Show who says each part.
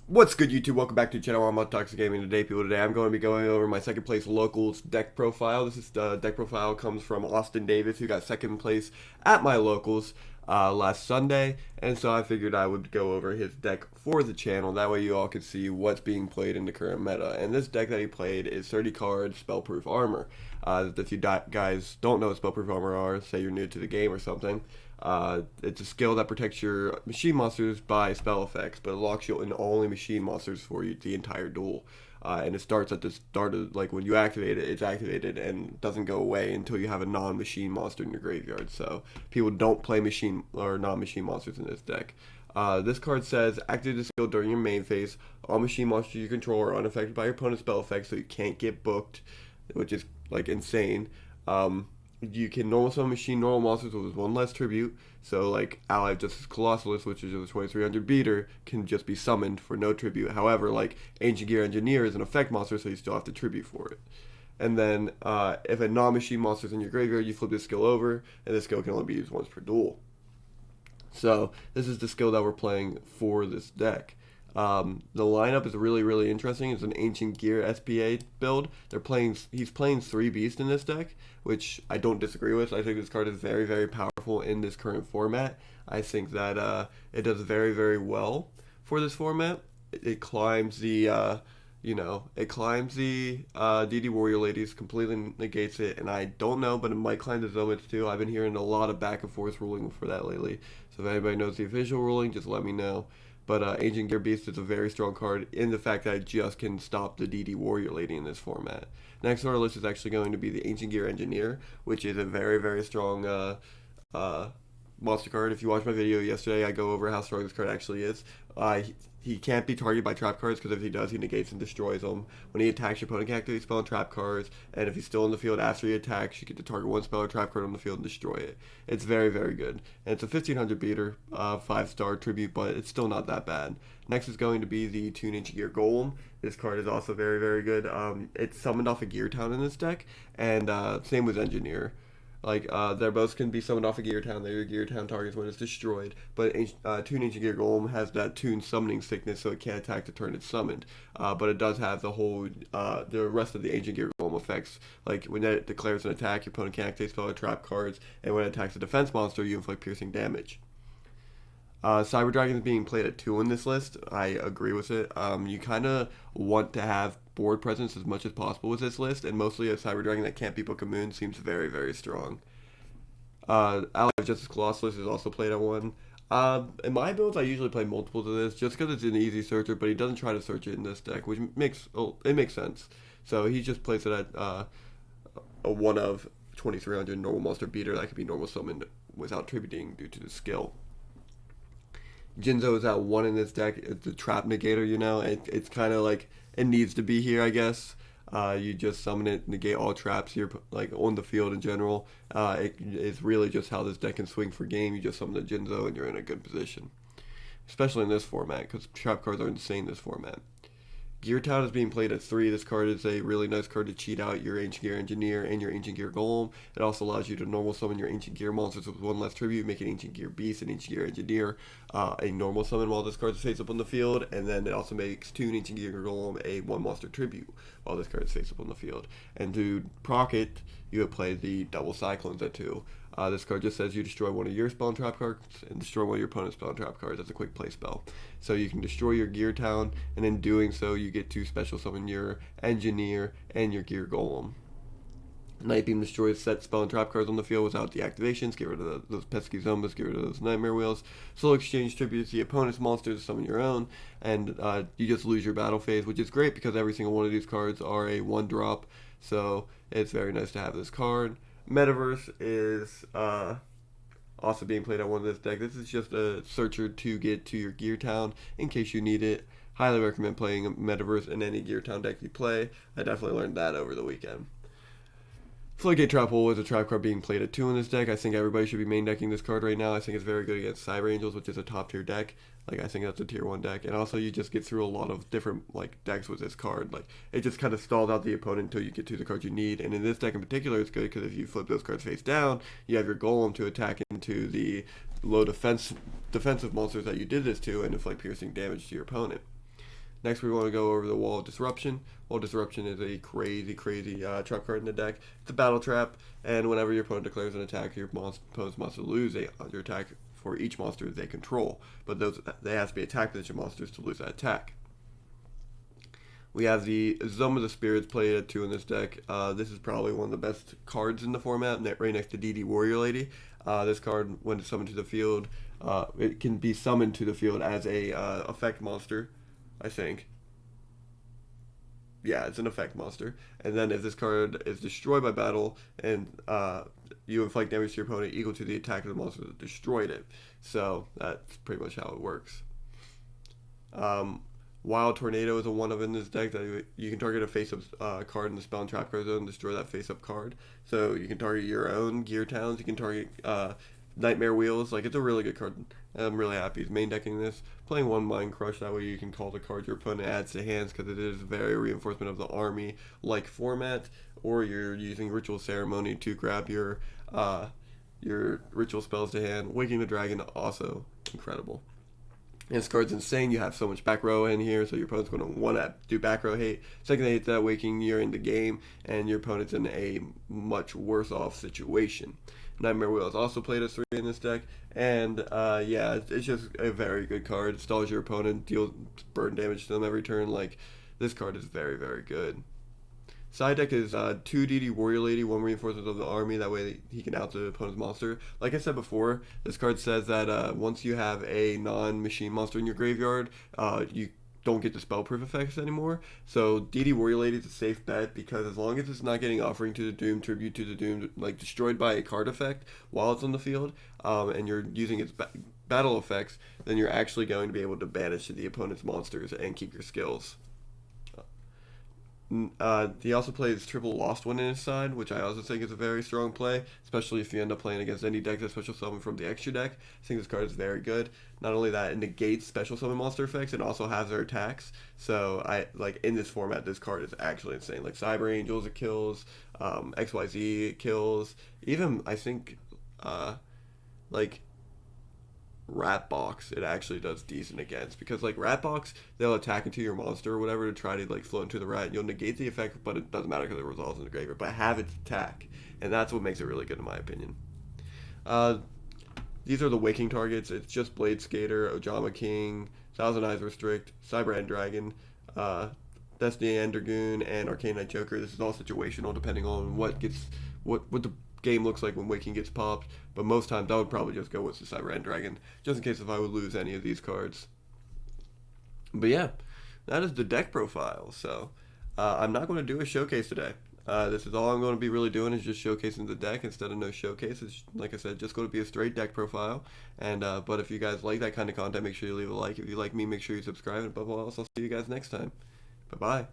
Speaker 1: What's good, YouTube? Welcome back to the channel. I'm Toxic Gaming. Today I'm going to be going over my second place locals deck profile. This is the deck profile comes from Austin Davis, who got second place at my locals last Sunday, and so I figured I would go over his deck for the channel. That way you all can see what's being played in the current meta. And this deck that he played is 30 card Spellproof Armor. If you guys don't know what Spellproof Armor are, say you're new to the game or something, it's a skill that protects your machine monsters by spell effects, but it locks you in only machine monsters for you the entire duel. And it starts at the start of, like, when you activate it, it's activated and doesn't go away until you have a non-machine monster in your graveyard. So people don't play machine or non-machine monsters in this deck. This card says, activate the skill during your main phase. All machine monsters you control are unaffected by your opponent's spell effects, so you can't get booked, which is, like, insane. You can normal summon machine normal monsters with one less tribute. So, like, Allied Justice Colossalus, which is a 2300 beater, can just be summoned for no tribute. However, like, Ancient Gear Engineer is an effect monster, so you still have to tribute for it. And then, if a non-machine monster is in your graveyard, you flip this skill over, and this skill can only be used once per duel. So, this is the skill that we're playing for this deck. The lineup is really interesting. It's an Ancient Gear SPA build. He's playing 3 Beasts in this deck, which I don't disagree with. I think this card is very powerful in this current format. I think that it does very well for this format. It climbs the DD Warrior Ladies, completely negates it, and I don't know, but it might climb the Zomits too. I've been hearing a lot of back and forth ruling for that lately. So if anybody knows the official ruling, just let me know. But Ancient Gear Beast is a very strong card in the fact that it just can stop the DD Warrior Lady in this format. Next on our list is actually going to be the Ancient Gear Engineer, which is a very strong monster card. If you watched my video yesterday, I go over how strong this card actually is. He can't be targeted by trap cards, because if he does, he negates and destroys them. When he attacks, your opponent can activate spell and trap cards, and if he's still in the field after he attacks, you get to target one spell or trap card on the field and destroy it. It's very good. And it's a 1500 beater, 5-star tribute, but it's still not that bad. Next is going to be the Toon Ancient Gear Golem. This card is also very good. It's summoned off of Gear Town in this deck, and same with Engineer. Like, they both can be summoned off of Gear Town. They're your Gear Town targets when it's destroyed. But Toon Ancient Gear Golem has that Toon summoning sickness, so it can't attack the turn it's summoned. But it does have the rest of the Ancient Gear Golem effects. Like, when it declares an attack, your opponent can't activate spell or trap cards. And when it attacks a defense monster, you inflict piercing damage. Cyber Dragon is being played at 2 in this list. I agree with it. You kind of want to have board presence as much as possible with this list, and mostly a Cyber Dragon that can't be Book of Moon seems very strong. Allied Justice Colossalus is also played at 1. In my builds, I usually play multiples of this, just because it's an easy searcher, but he doesn't try to search it in this deck, which makes sense. So he just plays it at a 1 of 2300 normal monster beater that can be normal summoned without tributing due to the skill. Jinzo is at 1 in this deck. It's a trap negator, you know. It's kind of like, it needs to be here, I guess. You just summon it, negate all traps here, like, on the field in general. It's really just how this deck can swing for game. You just summon the Jinzo and you're in a good position. Especially in this format, because trap cards are insane in this format. Gear Town is being played at 3. This card is a really nice card to cheat out your Ancient Gear Engineer and your Ancient Gear Golem. It also allows you to normal summon your Ancient Gear monsters with 1 less tribute, making Ancient Gear Beast and Ancient Gear Engineer a normal summon while this card is face up on the field. And then it also makes Toon Ancient Gear Golem a 1 monster tribute while this card is face up on the field. And to proc it, you would play the Double Cyclones at 2. This card just says you destroy one of your spell and trap cards and destroy one of your opponent's spell and trap cards. That's a quick play spell. So you can destroy your Gear Town, and in doing so, you get to special summon your Engineer and your Gear Golem. Night Beam destroys set spell and trap cards on the field without deactivations. Get rid of those pesky Zombas, get rid of those Nightmare Wheels. Solo exchange tributes the opponent's monsters to summon your own, and you just lose your battle phase, which is great because every single one of these cards are a 1-drop, so it's very nice to have this card. Metaverse is also being played on 1 of this deck. This is just a searcher to get to your Gear Town in case you need it. Highly recommend playing Metaverse in any Gear Town deck you play. I definitely learned that over the weekend. Floodgate Trap Hole is a trap card being played at 2 in this deck. I think everybody should be main decking this card right now. I think it's very good against Cyber Angels, which is a top tier deck. Like, I think that's a tier 1 deck. And also, you just get through a lot of different, like, decks with this card. Like, it just kind of stalls out the opponent until you get to the cards you need. And in this deck in particular, it's good because if you flip those cards face down, you have your Golem to attack into the low defensive monsters that you did this to and inflict piercing damage to your opponent. Next, we want to go over the Wall of Disruption. Wall of Disruption is a crazy, crazy trap card in the deck. It's a battle trap, and whenever your opponent declares an attack, your opponent's monster lose your attack for each monster they control. But they have to be attack position monsters to lose that attack. We have the Zone of the Spirits played at 2 in this deck. This is probably one of the best cards in the format, right next to DD Warrior Lady. This card, when it's summoned to the field, it can be summoned to the field as a effect monster, I think. Yeah, it's an effect monster. And then if this card is destroyed by battle, and you inflict damage to your opponent equal to the attack of the monster that destroyed it. So that's pretty much how it works. Wild Tornado is a one of in this deck that you can target a face-up card in the spell and trap card zone and destroy that face-up card. So you can target your own Gear Talons, you can target Nightmare Wheels. Like, it's a really good card. I'm really happy he's main decking this. Playing one Mind Crush, that way you can call the card your opponent adds to hands, because it is very reinforcement of the army like format. Or you're using Ritual Ceremony to grab your ritual spells to hand. Waking the Dragon, also incredible. And this card's insane. You have so much back row in here, so your opponent's going to want to do back row hate. Second they hate that Waking, you're in the game, and your opponent's in a much worse off situation. Nightmare Wheel is also played as 3 in this deck, and yeah, it's just a very good card. Stalls your opponent, deals burn damage to them every turn. Like, this card is very, very good. Side deck is 2 DD Warrior Lady, 1 reinforcement of the army, that way he can out the opponent's monster. Like I said before, this card says that once you have a non-machine monster in your graveyard, you don't get the spell-proof effects anymore. So DD Warrior Lady is a safe bet, because as long as it's not getting Offering to the Doom, Tribute to the Doom, like destroyed by a card effect while it's on the field, and you're using its battle effects, then you're actually going to be able to banish the opponent's monsters and keep your skills. He also plays triple Lost One in his side, which I also think is a very strong play, especially if you end up playing against any deck that special summon from the extra deck. I think this card is very good. Not only that, it negates special summon monster effects and also has their attacks. So in this format, this card is actually insane. Like Cyber Angels, it kills. XYZ, it kills. Even I think Rat Box, it actually does decent against, because like Rat Box, they'll attack into your monster or whatever to try to like float into the rat, and you'll negate the effect, but it doesn't matter because it resolves in the graveyard, but have its attack, and that's what makes it really good in my opinion. These are the waking targets. It's just Blade Skater, Ojama King, Thousand Eyes Restrict, Cyber End Dragon, Destiny Endergoon, and Arcane Knight Joker. This is all situational depending on what the game looks like when Waking gets popped, but most times I would probably just go with the Cyber End Dragon, just in case if I would lose any of these cards. But yeah, that is the deck profile. So I'm not going to do a showcase today. This is all I'm going to be really doing, is just showcasing the deck instead of no showcase. It's, like I said, just going to be a straight deck profile. And but if you guys like that kind of content, make sure you leave a like. If you like me, make sure you subscribe. And above all else, I'll see you guys next time. Bye-bye.